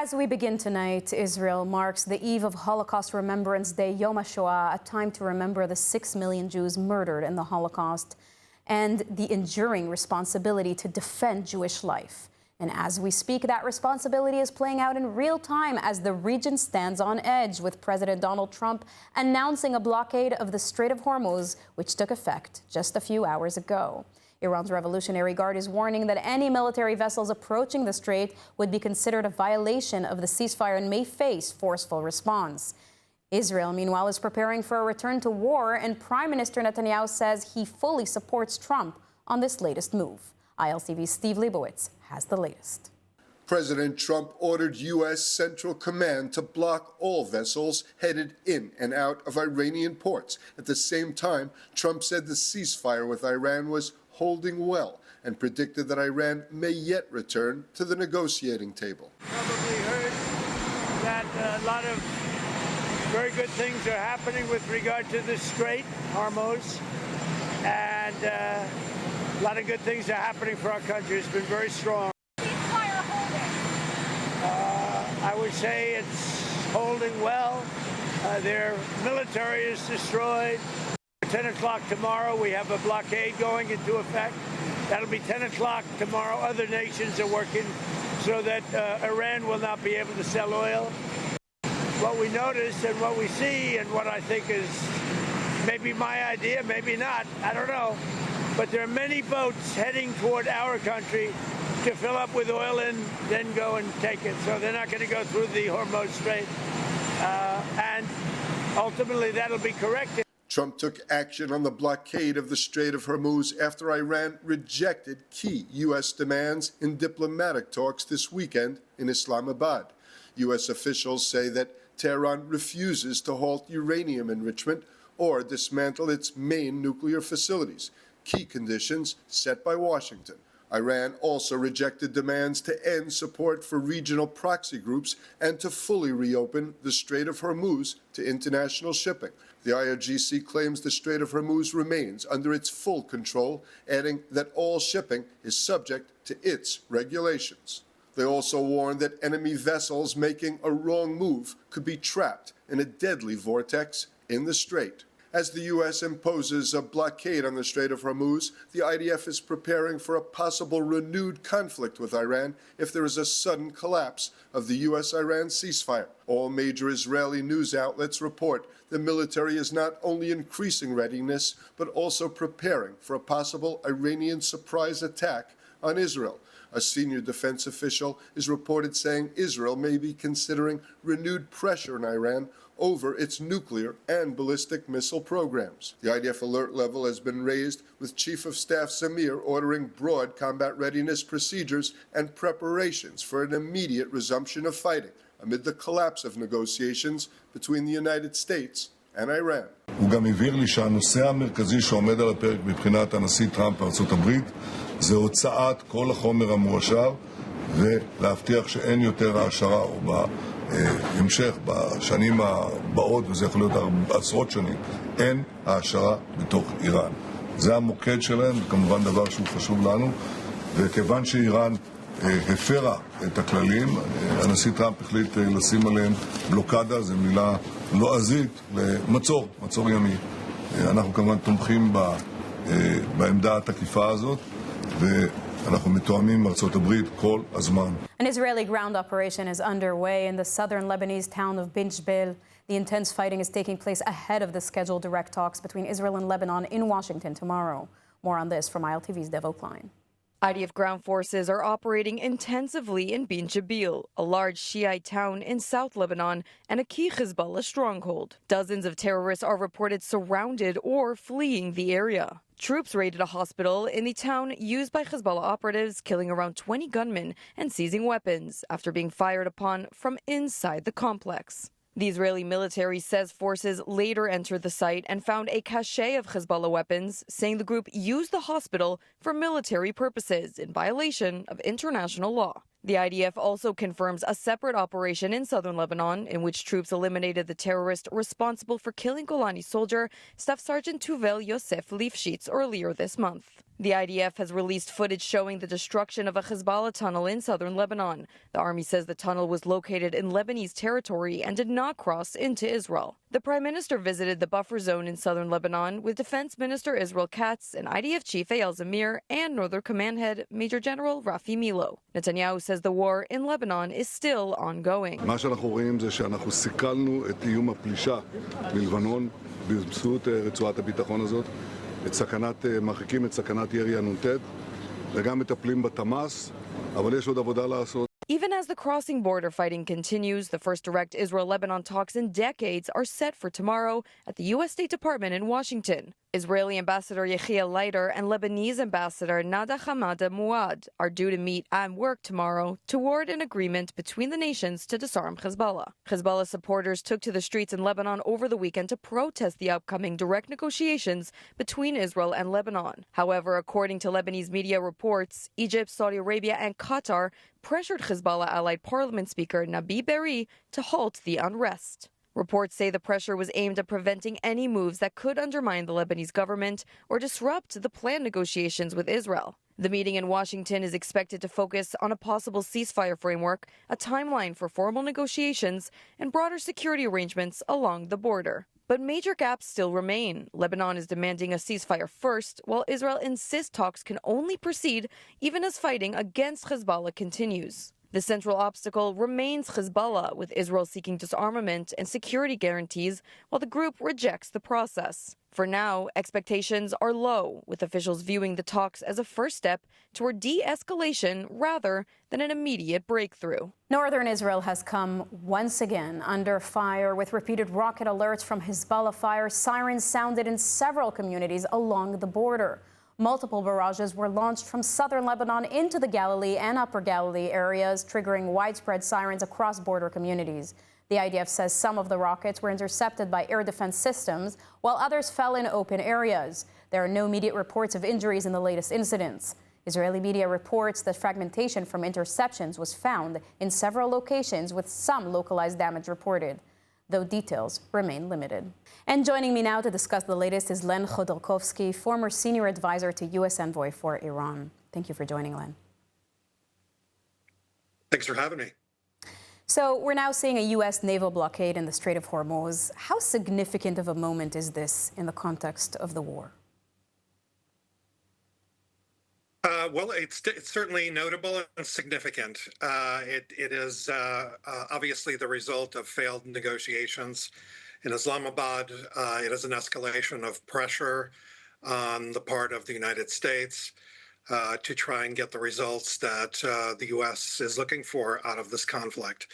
As we begin tonight, Israel marks the eve of Holocaust Remembrance Day, Yom HaShoah, a time to remember the 6 million Jews murdered in the Holocaust and the enduring responsibility to defend Jewish life. And as we speak, that responsibility is playing out in real time as the region stands on edge, with President Donald Trump announcing a blockade of the Strait of Hormuz, which took effect just a few hours ago. Iran's Revolutionary Guard is warning that any military vessels approaching the strait would be considered a violation of the ceasefire and may face forceful response. Israel, meanwhile, is preparing for a return to war, and Prime Minister Netanyahu says he fully supports Trump on this latest move. ILTV's Steve Leibowitz has the latest. President Trump ordered U.S. Central Command to block all vessels headed in and out of Iranian ports. At the same time, Trump said the ceasefire with Iran was holding well and predicted that Iran may yet return to the negotiating table. Probably heard that a lot of very good things are happening with regard to the Strait, Hormuz, and a lot of good things are happening for our country. It's been very strong. Ceasefire holding. I would say it's holding well. Their military is destroyed. 10 o'clock tomorrow, we have a blockade going into effect. That'll be 10 o'clock tomorrow. Other nations are working so that Iran will not be able to sell oil. What we notice and what we see and what I think is maybe my idea, maybe not, I don't know. But there are many boats heading toward our country to fill up with oil and then go and take it. So they're not going to go through the Hormuz Strait. And ultimately that'll be corrected. Trump took action on the blockade of the Strait of Hormuz after Iran rejected key U.S. demands in diplomatic talks this weekend in Islamabad. U.S. officials say that Tehran refuses to halt uranium enrichment or dismantle its main nuclear facilities, key conditions set by Washington. Iran also rejected demands to end support for regional proxy groups and to fully reopen the Strait of Hormuz to international shipping. The IRGC claims the Strait of Hormuz remains under its full control, adding that all shipping is subject to its regulations. They also warned that enemy vessels making a wrong move could be trapped in a deadly vortex in the strait. As the U.S. imposes a blockade on the Strait of Hormuz, the IDF is preparing for a possible renewed conflict with Iran if there is a sudden collapse of the U.S.-Iran ceasefire. All major Israeli news outlets report the military is not only increasing readiness, but also preparing for a possible Iranian surprise attack on Israel. A senior defense official is reported saying Israel may be considering renewed pressure on Iran over its nuclear and ballistic missile programs. The IDF alert level has been raised, with Chief of Staff Samir ordering broad combat readiness procedures and preparations for an immediate resumption of fighting amid the collapse of negotiations between the United States and Iran. הוא גם הבהיר לי שהנושא המרכזי שעומד על הפרק מבחינת הנשיא טראמפ בארצות הברית זה הוצאת כל החומר המועשר ולהבטיח שאין יותר העשרה או בהמשך בשנים הבאות, וזה יכול להיות עשרות שנים, אין העשרה בתוך איראן. זה המוקד שלהם, וכמובן דבר שהוא חשוב לנו, וכיוון שאיראן הפרה את הכללים, הנשיא טראמפ החליט לשים עליהם בלוקדה, זו מילה לועזית, למצור, מצור ימי. אנחנו כמובן תומכים בעמדה התקיפה הזאת, ואנחנו מתואמים עם ארצות הברית כל הזמן. An Israeli ground operation is underway in the southern Lebanese town of Bint Jbeil. The intense fighting is taking place ahead of the scheduled direct talks between Israel and Lebanon in Washington tomorrow. More on this from ILTV's Dev Klein. IDF ground forces are operating intensively in Bint Jbeil, a large Shiite town in South Lebanon and a key Hezbollah stronghold. Dozens of terrorists are reported surrounded or fleeing the area. Troops raided a hospital in the town used by Hezbollah operatives, killing around 20 gunmen and seizing weapons after being fired upon from inside the complex. The Israeli military says forces later entered the site and found a cache of Hezbollah weapons, saying the group used the hospital for military purposes in violation of international law. The IDF also confirms a separate operation in southern Lebanon in which troops eliminated the terrorist responsible for killing Golani soldier Staff Sergeant Tuvel Yosef Lifshitz earlier this month. The IDF has released footage showing the destruction of a Hezbollah tunnel in southern Lebanon. The army says the tunnel was located in Lebanese territory and did not cross into Israel. The Prime Minister visited the buffer zone in southern Lebanon with Defense Minister Israel Katz and IDF Chief Eyal Zamir and Northern Command Head Major General Rafi Milo. Netanyahu says the war in Lebanon is still ongoing. מה שאנחנו רואים זה שאנחנו סיכלנו את איום הפלישה מלבנון באמצעות רצועת הביטחון הזאת. מרחיקים את סכנת ירי הנ"ט וגם מטפלים בתמ"ס, אבל יש עוד עבודה לעשות. Even as the crossing border fighting continues, the first direct Israel-Lebanon talks in decades are set for tomorrow at the U.S. State Department in Washington. Israeli Ambassador Yechiel Leiter and Lebanese Ambassador Nada Hamada Muad are due to meet and work tomorrow toward an agreement between the nations to disarm Hezbollah. Hezbollah supporters took to the streets in Lebanon over the weekend to protest the upcoming direct negotiations between Israel and Lebanon. However, according to Lebanese media reports, Egypt, Saudi Arabia, and Qatar pressured Hezbollah allied parliament speaker Nabi Berri to halt the unrest. Reports say the pressure was aimed at preventing any moves that could undermine the Lebanese government or disrupt the planned negotiations with Israel. The meeting in Washington is expected to focus on a possible ceasefire framework, a timeline for formal negotiations, and broader security arrangements along the border. But major gaps still remain. Lebanon is demanding a ceasefire first, while Israel insists talks can only proceed even as fighting against Hezbollah continues. The central obstacle remains Hezbollah, with Israel seeking disarmament and security guarantees, while the group rejects the process. For now, expectations are low, with officials viewing the talks as a first step toward de-escalation rather than an immediate breakthrough. Northern Israel has come once again under fire with repeated rocket alerts from Hezbollah fire. Sirens sounded in several communities along the border. Multiple barrages were launched from southern Lebanon into the Galilee and Upper Galilee areas, triggering widespread sirens across border communities. The IDF says some of the rockets were intercepted by air defense systems, while others fell in open areas. There are no immediate reports of injuries in the latest incidents. Israeli media reports that fragmentation from interceptions was found in several locations, with some localized damage reported, though details remain limited. And joining me now to discuss the latest is Len Khodorkovsky, former senior advisor to U.S. envoy for Iran. Thank you for joining, Len. Thanks for having me. So we're now seeing a U.S. naval blockade in the Strait of Hormuz. How significant of a moment is this in the context of the war? Well, it's certainly notable and significant. It is obviously the result of failed negotiations in Islamabad. It is an escalation of pressure on the part of the United States to try and get the results that the U.S. is looking for out of this conflict.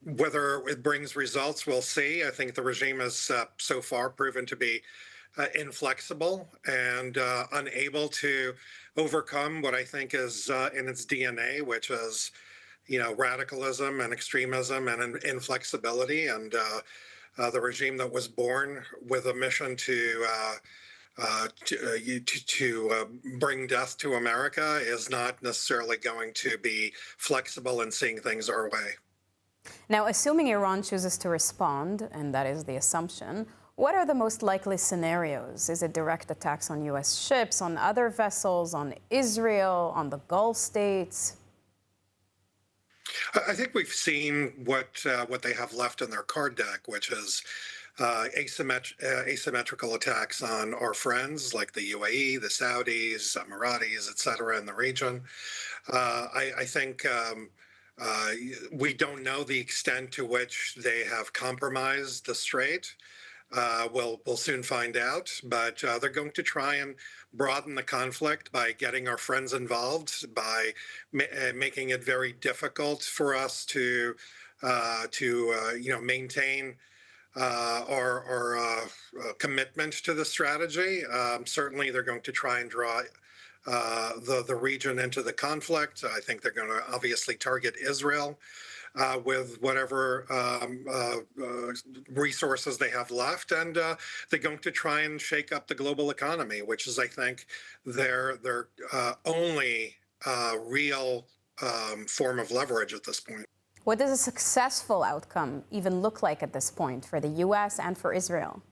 Whether it brings results, we'll see. I think the regime has so far proven to be inflexible and unable to overcome what I think is in its DNA, which is, radicalism and extremism and inflexibility. And the regime that was born with a mission to bring death to America is not necessarily going to be flexible in seeing things our way. Now, assuming Iran chooses to respond, and that is the assumption, what are the most likely scenarios? Is it direct attacks on U.S. ships, on other vessels, on Israel, on the Gulf states? I think we've seen what they have left in their card deck, which is asymmetrical attacks on our friends like the UAE, the Saudis, Emiratis, et cetera, in the region. I think we don't know the extent to which they have compromised the Strait. We'll soon find out, but they're going to try and broaden the conflict by getting our friends involved, by making it very difficult for us to maintain our commitment to the strategy. Certainly, they're going to try and draw the region into the conflict. I think they're going to obviously target Israel with whatever resources they have left, and they're going to try and shake up the global economy, which is, I think, their only real form of leverage at this point. What does a successful outcome even look like at this point for the U.S. and for Israel?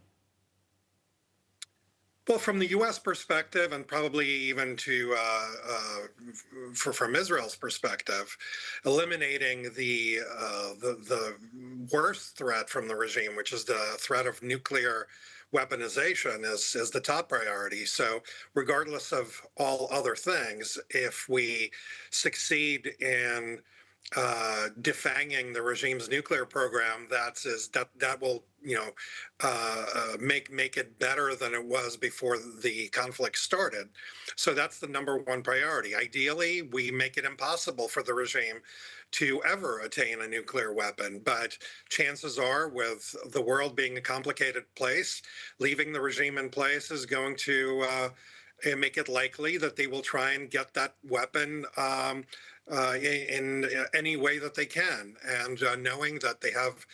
Well, from the U.S. perspective, and probably even from Israel's perspective, eliminating the worst threat from the regime, which is the threat of nuclear weaponization, is the top priority. So, regardless of all other things, if we succeed in defanging the regime's nuclear program, that will make it better than it was before the conflict started. So that's the number one priority. Ideally, we make it impossible for the regime to ever attain a nuclear weapon, but chances are, with the world being a complicated place, leaving the regime in place is going to make it likely that they will try and get that weapon in any way that they can, and knowing that they have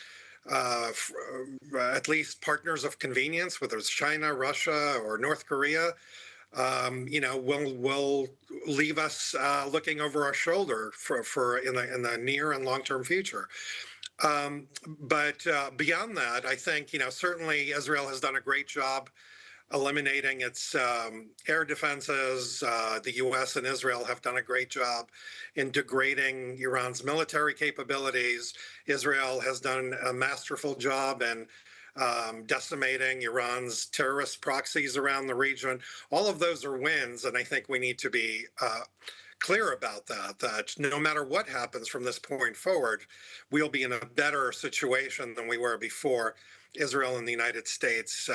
at least partners of convenience, whether it's China, Russia, or North Korea, will leave us looking over our shoulder for in the near and long-term future. But beyond that, I think certainly Israel has done a great job eliminating its air defenses. The U.S. and Israel have done a great job in degrading Iran's military capabilities. Israel has done a masterful job in decimating Iran's terrorist proxies around the region. All of those are wins, and I think we need to be clear about that no matter what happens from this point forward, we'll be in a better situation than we were before Israel and the United States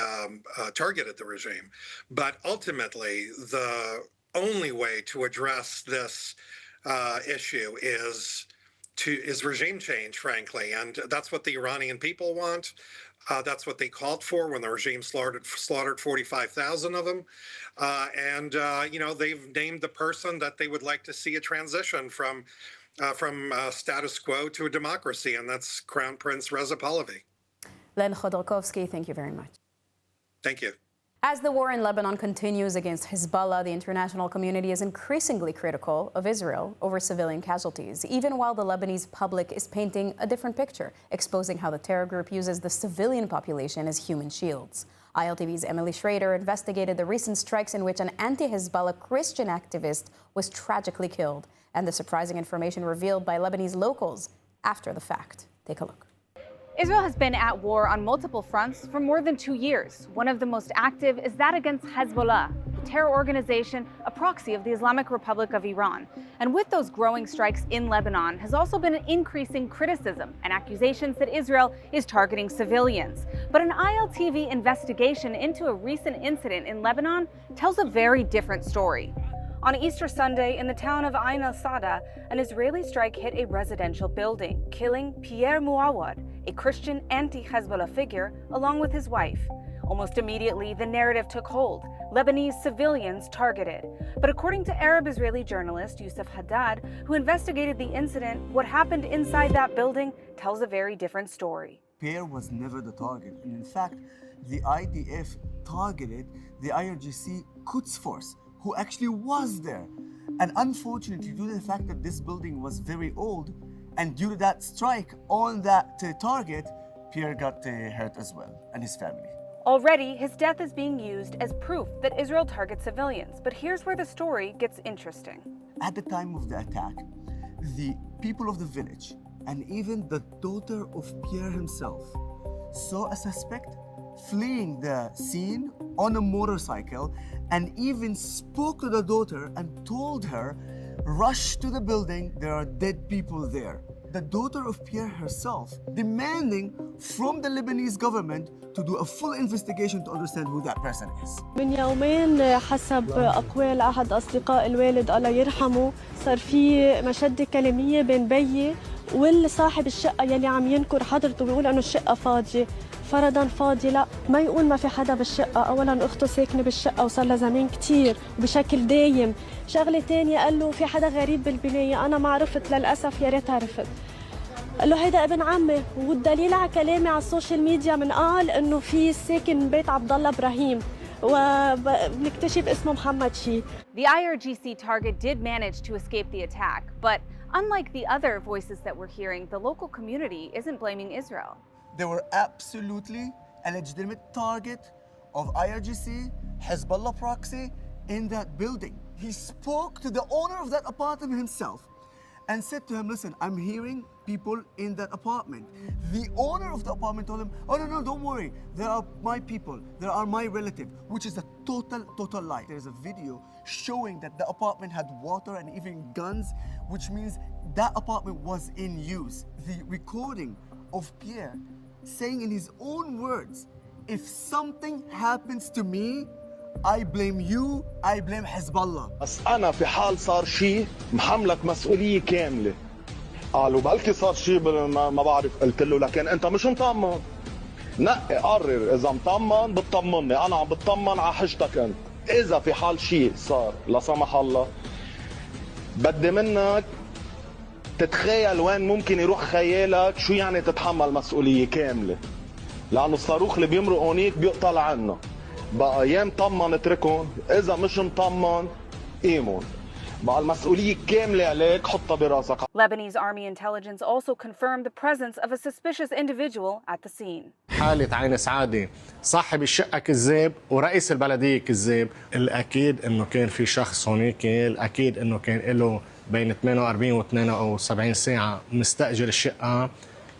targeted the regime. But ultimately, the only way to address this issue is regime change, frankly, and that's what the Iranian people want. That's what they called for when the regime slaughtered 45,000 of them, and they've named the person that they would like to see a transition from status quo to a democracy, and that's Crown Prince Reza Pahlavi. Len Khodorkovsky, thank you very much. Thank you. As the war in Lebanon continues against Hezbollah, the international community is increasingly critical of Israel over civilian casualties, even while the Lebanese public is painting a different picture, exposing how the terror group uses the civilian population as human shields. ILTV's Emily Schrader investigated the recent strikes in which an anti-Hezbollah Christian activist was tragically killed, and the surprising information revealed by Lebanese locals after the fact. Take a look. Israel has been at war on multiple fronts for more than 2 years. One of the most active is that against Hezbollah, a terror organization, a proxy of the Islamic Republic of Iran. And with those growing strikes in Lebanon has also been an increasing criticism and accusations that Israel is targeting civilians. But an ILTV investigation into a recent incident in Lebanon tells a very different story. On Easter Sunday, in the town of Ain al-Sada, an Israeli strike hit a residential building, killing Pierre Muawad, a Christian anti-Hezbollah figure, along with his wife. Almost immediately, the narrative took hold. Lebanese civilians targeted. But according to Arab-Israeli journalist Youssef Haddad, who investigated the incident, what happened inside that building tells a very different story. Pierre was never the target. And in fact, the IDF targeted the IRGC Quds force, who actually was there. And unfortunately, due to the fact that this building was very old, and due to that strike on that target, Pierre got hurt as well, and his family. Already, his death is being used as proof that Israel targets civilians. But here's where the story gets interesting. At the time of the attack, the people of the village, and even the daughter of Pierre himself, saw a suspect fleeing the scene on a motorcycle, and even spoke to the daughter and told her, "Rush to the building, there are dead people there." The daughter of Pierre herself demanding from the Lebanese government to do a full investigation to understand who that person is. من يومين حسب أقوال أحد أصدقاء الوالد الله يرحمه صار في مشادة كلامية بين بيي والصاحب الشقة يلي عم ينكر حضرته بيقول إنه الشقة فاضية. فرضاً فاضي، لا ما يقول ما في حدا بالشقة. أولاً أخته ساكنة بالشقة وصار لها زمان كتير وبشكل دايم. شغلة تانية قال له في حدا غريب بالبناية، أنا ما عرفت للأسف، يا ريت عرفت. قال له هيدا ابن عمي، والدليل على كلامي على السوشيال ميديا من قال إنه في ساكن بيت عبد الله إبراهيم. وبنكتشف اسمه محمد شي. The IRGC target did manage to escape the attack, but unlike the other voices that we're hearing, the local community isn't blaming Israel. They were absolutely a legitimate target of IRGC, Hezbollah proxy in that building. He spoke to the owner of that apartment himself and said to him, listen, I'm hearing people in that apartment. The owner of the apartment told him, oh, no, don't worry. There are my people. There are my relative, which is a total lie. There's a video showing that the apartment had water and even guns, which means that apartment was in use. The recording of Pierre saying in his own words, if something happens to me, I blame you, I blame Hezbollah. بس أنا في حال صار شيء محملك مسؤولية كاملة. قالوا بلكي صار شيء ما بعرف، قلت له لكن أنت مش مطمن. نقي قرر إذا مطمن بتطمني، أنا عم بتطمن على حجتك أنت. إذا في حال شيء صار لا سمح الله بدي منك تتخيل وين ممكن يروح خيالك شو يعني تتحمل مسؤولية كاملة. لأنه الصاروخ اللي بيمرق هونيك بيقتل عنا. بقى يا مطمن اتركهم، إذا مش مطمن قيمون. بقى المسؤولية كاملة عليك حطها براسك. Lebanese army intelligence also confirmed the presence of a suspicious individual at the scene. حالة عين سعادة، صاحب الشقة كذاب ورئيس البلدية كذاب. الأكيد إنه كان في شخص هونيك، الأكيد إنه كان له بين 48 و 72 ساعة مستأجر الشقة.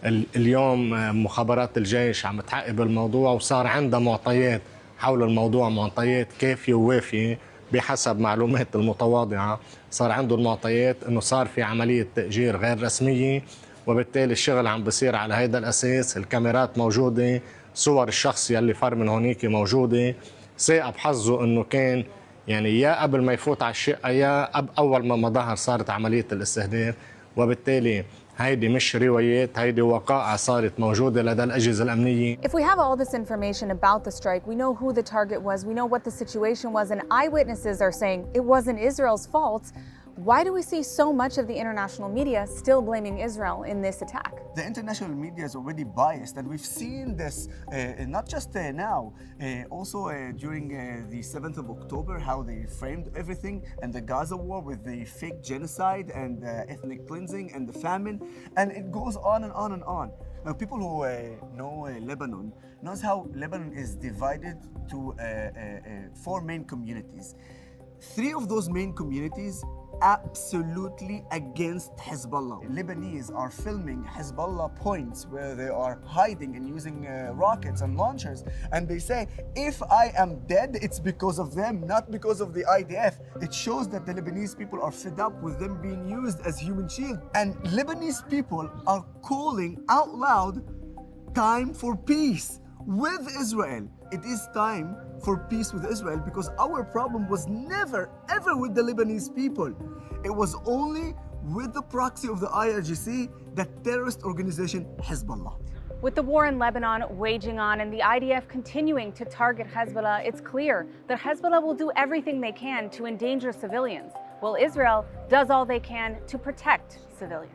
اليوم مخابرات الجيش عم تعقب الموضوع وصار عندها معطيات حول الموضوع، معطيات كافية ووافية بحسب معلومات المتواضعة. صار عنده المعطيات انه صار في عملية تأجير غير رسمية، وبالتالي الشغل عم بصير على هيدا الأساس. الكاميرات موجودة، صور الشخص يلي فر من هونيك موجودة. ساء بحظه انه كان يعني يا قبل ما يفوت على الشقة يا أول ما ظهر صارت عملية الاستهداف، وبالتالي هيدي مش روايات، هيدي وقائع صارت موجودة لدى الأجهزة الأمنية. If we have all this information about the strike, we know who the target was, we know what the situation was, and eyewitnesses are saying it wasn't Israel's fault. Why do we see so much of the international media still blaming Israel in this attack? The international media is already biased, and we've seen this not just now, also during the 7th of October, how they framed everything, and the Gaza war with the fake genocide and ethnic cleansing and the famine, and it goes on and on and on. Now, people who know Lebanon knows how Lebanon is divided to 4 main communities. 3 of those main communities absolutely against Hezbollah. Lebanese are filming Hezbollah points where they are hiding and using rockets and launchers, and they say, if I am dead, it's because of them, not because of the IDF. It shows that the Lebanese people are fed up with them being used as human shield. And Lebanese people are calling out loud, time for peace with Israel. It is time for peace with Israel, because our problem was never, ever with the Lebanese people. It was only with the proxy of the IRGC, the terrorist organization Hezbollah. With the war in Lebanon waging on and the IDF continuing to target Hezbollah, it's clear that Hezbollah will do everything they can to endanger civilians, while Israel does all they can to protect civilians.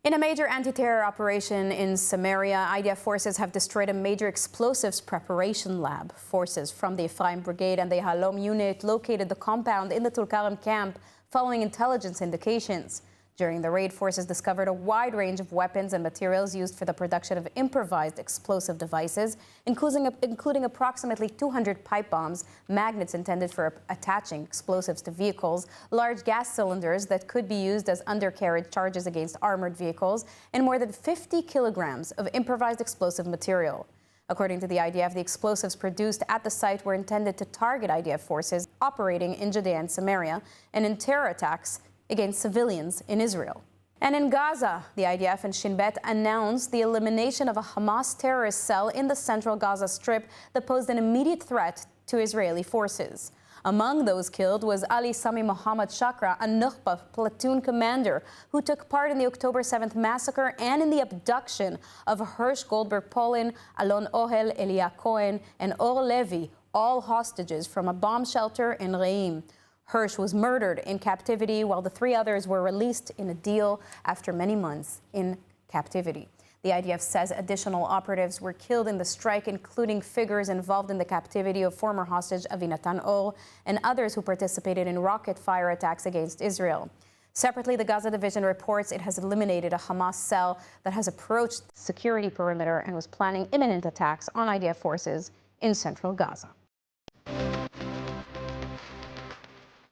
In a major anti-terror operation in Samaria, IDF forces have destroyed a major explosives preparation lab. Forces from the Ephraim Brigade and the Halom unit located the compound in the Tulkarem camp following intelligence indications. During the raid, forces discovered a wide range of weapons and materials used for the production of improvised explosive devices, including approximately 200 pipe bombs, magnets intended for attaching explosives to vehicles, large gas cylinders that could be used as undercarriage charges against armored vehicles, and more than 50 kilograms of improvised explosive material. According to the IDF, the explosives produced at the site were intended to target IDF forces operating in Judea and Samaria and in terror attacks against civilians in Israel. And in Gaza, the IDF and Shin Bet announced the elimination of a Hamas terrorist cell in the central Gaza Strip that posed an immediate threat to Israeli forces. Among those killed was Ali Sami Mohammed Shakra, a Nukhba platoon commander who took part in the October 7th massacre and in the abduction of Hirsch Goldberg Polin, Alon Ohel, Elia Cohen, and Or Levi, all hostages from a bomb shelter in Reim. Hirsch was murdered in captivity while the 3 others were released in a deal after many months in captivity. The IDF says additional operatives were killed in the strike, including figures involved in the captivity of former hostage Avinatan Or and others who participated in rocket fire attacks against Israel. Separately, the Gaza division reports it has eliminated a Hamas cell that has approached the security perimeter and was planning imminent attacks on IDF forces in central Gaza.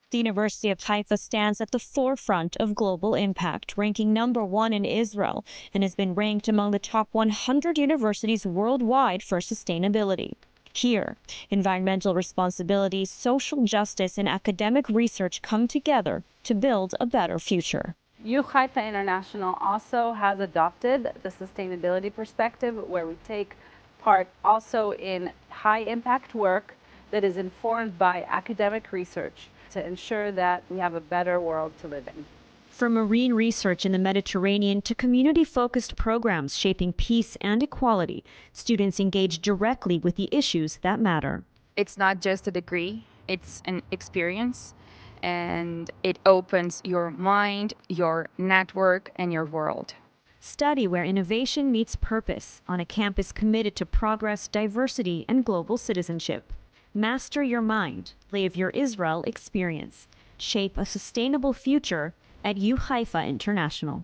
The University of Haifa stands at the forefront of global impact, ranking #1 in Israel, and has been ranked among the top 100 universities worldwide for sustainability. Here, environmental responsibility, social justice, and academic research come together to build a better future. Haifa International also has adopted the sustainability perspective, where we take part also in high impact work that is informed by academic research to ensure that we have a better world to live in. From marine research in the Mediterranean to community-focused programs shaping peace and equality, students engage directly with the issues that matter. It's not just a degree, it's an experience, and it opens your mind, your network, and your world. Study where innovation meets purpose on a campus committed to progress, diversity, and global citizenship. Master your mind, live your Israel experience. Shape a sustainable future at Haifa International.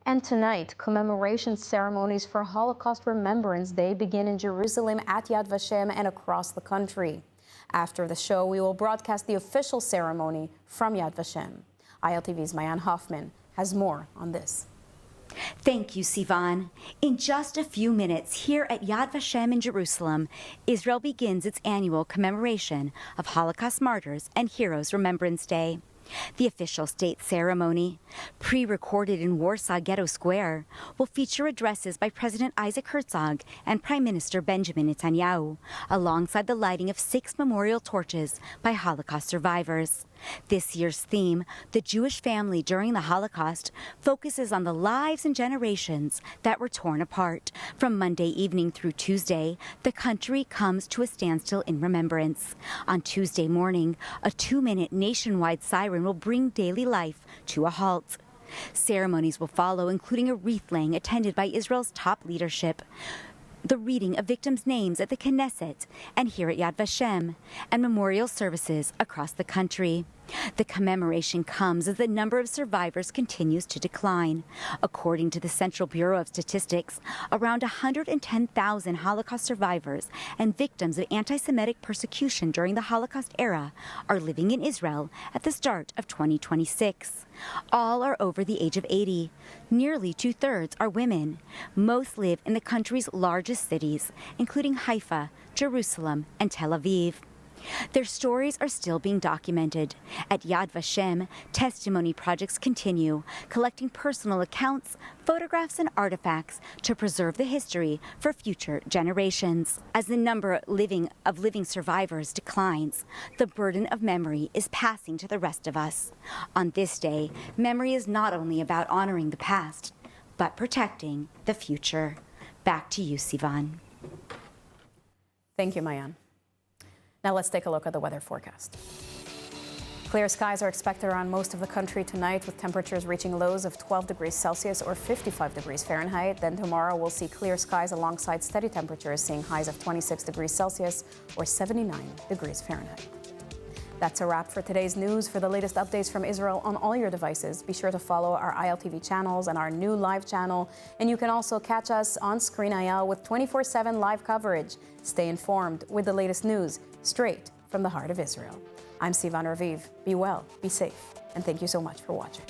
And tonight, commemoration ceremonies for Holocaust Remembrance Day begin in Jerusalem at Yad Vashem and across the country. After the show, we will broadcast the official ceremony from Yad Vashem. ILTV's Mayan Hoffman has more on this. Thank you, Sivan. In just a few minutes, here at Yad Vashem in Jerusalem, Israel begins its annual commemoration of Holocaust Martyrs and Heroes Remembrance Day. The official state ceremony, pre-recorded in Warsaw Ghetto Square, will feature addresses by President Isaac Herzog and Prime Minister Benjamin Netanyahu, alongside the lighting of 6 memorial torches by Holocaust survivors. This year's theme, The Jewish Family During the Holocaust, focuses on the lives and generations that were torn apart. From Monday evening through Tuesday, the country comes to a standstill in remembrance. On Tuesday morning, a 2-minute nationwide siren will bring daily life to a halt. Ceremonies will follow, including a wreath-laying attended by Israel's top leadership, the reading of victims' names at the Knesset and here at Yad Vashem, and memorial services across the country. The commemoration comes as the number of survivors continues to decline. According to the Central Bureau of Statistics, around 110,000 Holocaust survivors and victims of anti-Semitic persecution during the Holocaust era are living in Israel at the start of 2026. All are over the age of 80. Nearly 2/3 are women. Most live in the country's largest cities, including Haifa, Jerusalem, and Tel Aviv. Their stories are still being documented. At Yad Vashem, testimony projects continue, collecting personal accounts, photographs, and artifacts to preserve the history for future generations. As the number of living survivors declines, the burden of memory is passing to the rest of us. On this day, memory is not only about honoring the past, but protecting the future. Back to you, Sivan. Thank you, Mayan. Now let's take a look at the weather forecast. Clear skies are expected around most of the country tonight, with temperatures reaching lows of 12 degrees Celsius or 55 degrees Fahrenheit. Then tomorrow we'll see clear skies alongside steady temperatures, seeing highs of 26 degrees Celsius or 79 degrees Fahrenheit. That's a wrap for today's news. For the latest updates from Israel on all your devices, be sure to follow our ILTV channels and our new live channel. And you can also catch us on Screen IL with 24/7 live coverage. Stay informed with the latest news straight from the heart of Israel. I'm Sivan Raviv. Be well, be safe, and thank you so much for watching.